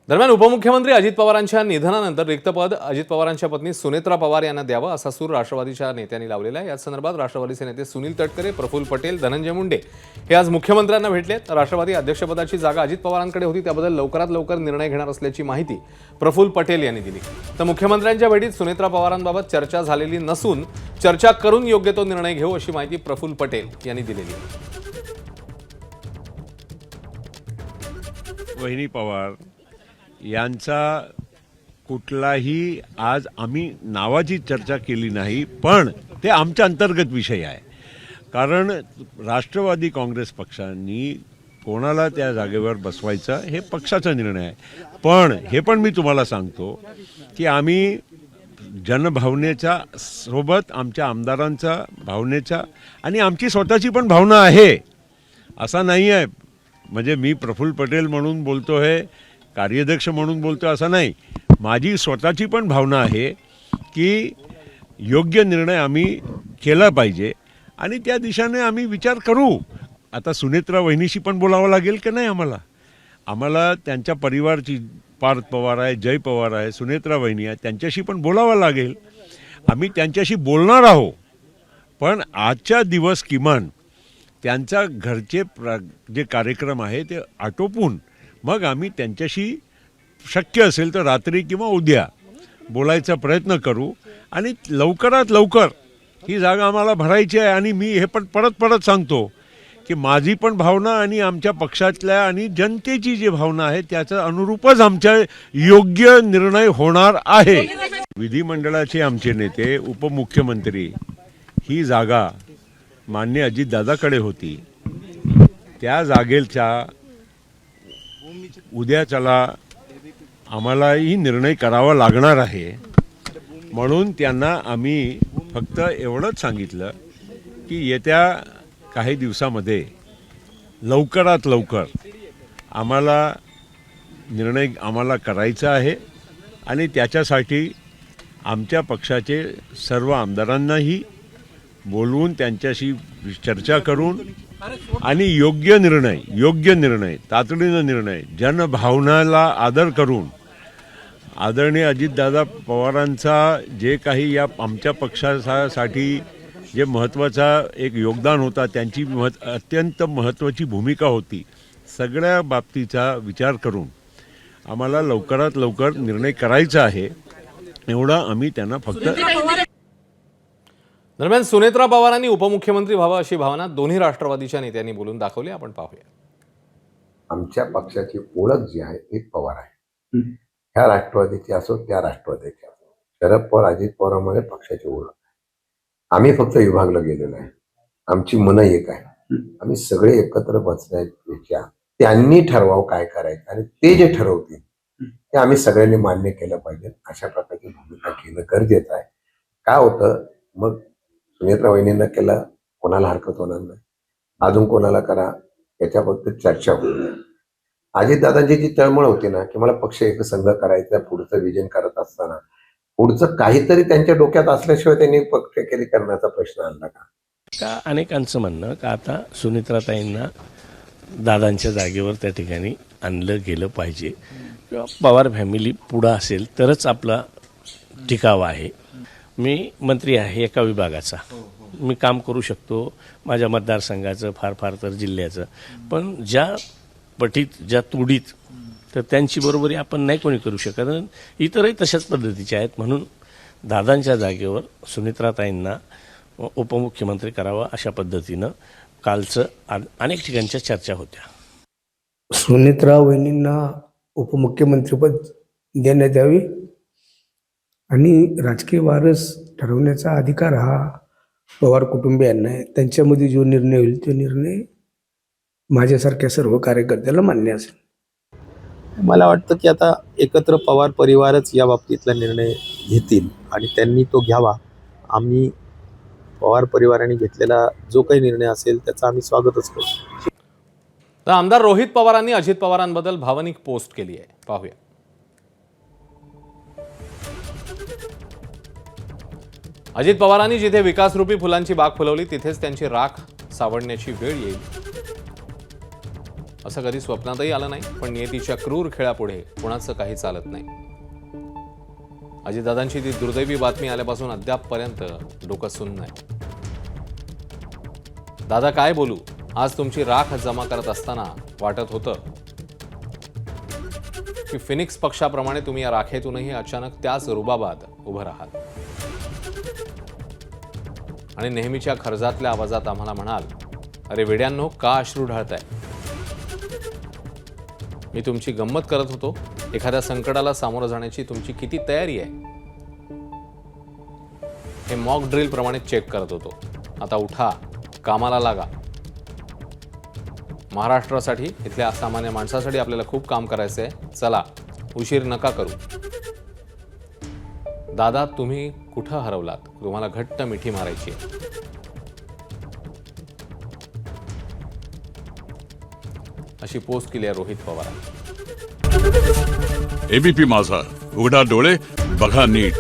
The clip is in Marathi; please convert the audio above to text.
दरम्यान उपमुख्यमंत्री अजित पवारांच्या निधनानंतर रिक्त पद अजित पवारांच्या पत्नी सुनेत्रा पवार यांना द्यावं असा सूर राष्ट्रवादीच्या नेत्यांनी लावलेला आहे। या संदर्भात राष्ट्रवादीचे नेते सुनील तटकरे, प्रफुल्ल पटेल, धनंजय मुंडे हे आज मुख्यमंत्र्यांना भेटले। राष्ट्रवादी अध्यक्षपदाची जागा अजित पवारांकडे होती, त्याबद्दल लवकरात लवकर निर्णय घेणार असल्याची माहिती प्रफुल्ल पटेल यांनी दिली। तर मुख्यमंत्र्यांच्या भेटीत सुनेत्रा पवारांबाबत चर्चा झालेली नसून चर्चा करून योग्य तो निर्णय घेऊ अशी माहिती प्रफुल्ल पटेल यांनी दिलेली आहे। वहिनी पवार यांचा कुठलाही आज आम्ही नावाची चर्चा केली नाही, पण ते आमच्या अंतर्गत विषय आहे। कारण राष्ट्रवादी काँग्रेस पक्षांनी कोणाला त्या जागेवर बसवायचं हे पक्षाचा निर्णय आहे। पण हे पण मी तुम्हाला सांगतो की आम्ही जनभावनेच्या सोबत आमच्या आमदारांचा भावनेच्या आणि आमची स्वतःची पण भावना आहे, असा नाही आहे। म्हणजे मी प्रफुल्ल पटेल म्हणून बोलतो आहे, कार्याध्यक्ष म्हणून बोलतो असं नाही, माझी स्वतःची पण भावना आहे की योग्य निर्णय आम्ही केला पाहिजे आणि त्या दिशेने आम्ही विचार करू। आता सुनेत्रा वहिनीशी पण बोलावं लागेल की नाही आम्हाला त्यांच्या परिवारची पार्थ पवार आहे, जय पवार आहे, सुनेत्रा वहिनी आहे, त्यांच्याशी पण बोलावं लागेल। आम्ही त्यांच्याशी बोलणार आहोत, पण आजच्या दिवस किमान त्यांचा घरचे जे कार्यक्रम आहे ते आटोपून मग आम्ही त्यांच्याशी शक्य असेल तर रात्री किंवा उद्या बोलायचा प्रयत्न करू आणि लवकरात लवकर ही जागा आम्हाला भरायची आहे। आणि मी हे पण परत सांगतो की माझी पण भावना आणि आमच्या पक्षातल्या आणि जनतेची जी भावना आहे त्याच्या अनुरूपच आमच्या योग्य निर्णय होणार आहे। विधिमंडळाचे आमचे नेते, उपमुख्यमंत्री, ही जागा मान्य अजितदादाकडे होती, त्या जागेचा उद्याच्याला आम्हालाही निर्णय करावा लागणार आहे। म्हणून त्यांना आम्ही फक्त एवढंच सांगितलं की येत्या काही दिवसामध्ये लवकरात लवकर आम्हाला निर्णय करायचा आहे आणि त्याच्यासाठी आमच्या पक्षाचे सर्व आमदारांनाही बोलवून त्यांच्याशी चर्चा करून आणि योग्य निर्णय तातडीनं निर्णय जनभावनाला आदर करून आदरणीय अजितदादा पवारांचा जे काही या आमच्या पक्षासाठी जे महत्त्वाचा एक योगदान होता, त्यांची अत्यंत महत्त्वाची भूमिका होती, सगळ्या बाबतीचा विचार करून आम्हाला लवकरात लवकर निर्णय करायचा आहे, एवढा आम्ही त्यांना फक्त। दरम्यान सुनेत्रा पवारांनी उपमुख्यमंत्री व्हावं अशी भावना दोन्ही राष्ट्रवादीच्या नेत्यांनी बोलून दाखवली। आपण पाहूया। आमच्या पक्षाची ओळख जी आहे एक पवार आहे, ह्या राष्ट्रवादीची असो त्या राष्ट्रवादीची असो, शरद पवार अजित पवारांमध्ये पक्षाची ओळख आहे। आम्ही फक्त विभागलं गेलेलो आहे, आमची मनं एक आहे, आम्ही सगळे एकत्र बसण्यापेक्षा त्यांनी ठरवावं काय करायचं आणि ते जे ठरवतील ते आम्ही सगळ्यांनी मान्य केलं पाहिजे, अशा प्रकारची भूमिका घेणं गरजेचं आहे। काय होतं मग सुनेत्रा वहिनींना केलं, कोणाला हरकत होणार नाही, अजून कोणाला करा याच्याबद्दल चर्चा होईल। अजितदादांची जी तळमळ होती ना की मला पक्ष एकसंघ करायचा, पुढचं विजन करत असताना पुढचं काहीतरी त्यांच्या डोक्यात असल्याशिवाय त्यांनी पक्ष केली करण्याचा प्रश्न आणला का? अनेकांचं म्हणणं का आता सुनेत्राताईंना दादांच्या जागेवर त्या ठिकाणी आणलं गेलं पाहिजे किंवा पवार फॅमिली पुढं असेल तरच आपला टिकाव आहे। मी मंत्री आहे एका विभागाचा, मी काम करू शकतो माझ्या मतदारसंघाचं, फार तर जिल्ह्याचं, पण ज्या पटीत ज्या तोडीत तर त्यांची बरोबरी आपण नाही कोणी करू शकत। इतरही तशाच पद्धतीचे आहेत, म्हणून दादांच्या जागेवर सुनेत्राताईंना उपमुख्यमंत्री करावा अशा पद्धतीनं कालचं अनेक ठिकाणच्या चर्चा होत्या। सुनेत्रा वहिनींना उपमुख्यमंत्रीपद देण्यात यावी आणि राजकीय वारस ठरवण्याचा अधिकार हा पवार कुटुंबियांना आहे। त्यांच्यामध्ये जो निर्णय होईल तो निर्णय माझ्यासारख्या सर्व कार्यकर्त्याला मान्य असेल। मला वाटतं की आता एकत्र पवार परिवारच या बाबतीतला निर्णय घेतील आणि त्यांनी तो घ्यावा। आम्ही पवार परिवाराने घेतलेला जो काही निर्णय असेल त्याचा आम्ही स्वागतच करू। तर आमदार रोहित पवारांनी अजित पवारांबद्दल भावनिक पोस्ट केली आहे, पाहूया। अजित पवारांनी जिथे विकासरूपी फुलांची बाग फुलवली तिथेच त्यांची राख सावडण्याची वेळ येईल। असं कधी स्वप्नातही आलं नाही, पण नियतीच्या क्रूर खेळापुढे कोणाचं काही चालत नाही. अजितदादांची ती दुर्दैवी बातमी आल्यापासून अद्यापपर्यंत डोकं सुन्न नाही. दादा काय बोलू, आज तुमची राख जमा करत असताना वाटत होतं की फिनिक्स पक्षाप्रमाणे तुम्ही या राखेतूनही अचानक त्याच रुबाबात उभं राहाल आणि नेहमीच्या खर्जातल्या आवाजात आम्हाला म्हणाल, अरे वेड्यांनो का अश्रू ढाळताय. मी तुमची गंमत करत होतो. एखाद्या संकटाला सामोरं जाण्याची तुमची किती तयारी आहे हे मॉक ड्रिल प्रमाणे चेक करत होतो. आता उठा, कामाला लागा. महाराष्ट्रासाठी, इथल्या असामान्य माणसासाठी आपल्याला खूप काम करायचं आहे. चला, उशीर नका करू. दादा तुम्ही कुठं हरवलात, तुम्हाला घट्ट मिठी मारायची. अशी पोस्ट केली आहे रोहित पवारांनी. एबीपी माझा, उघडा डोळे बघा नीट.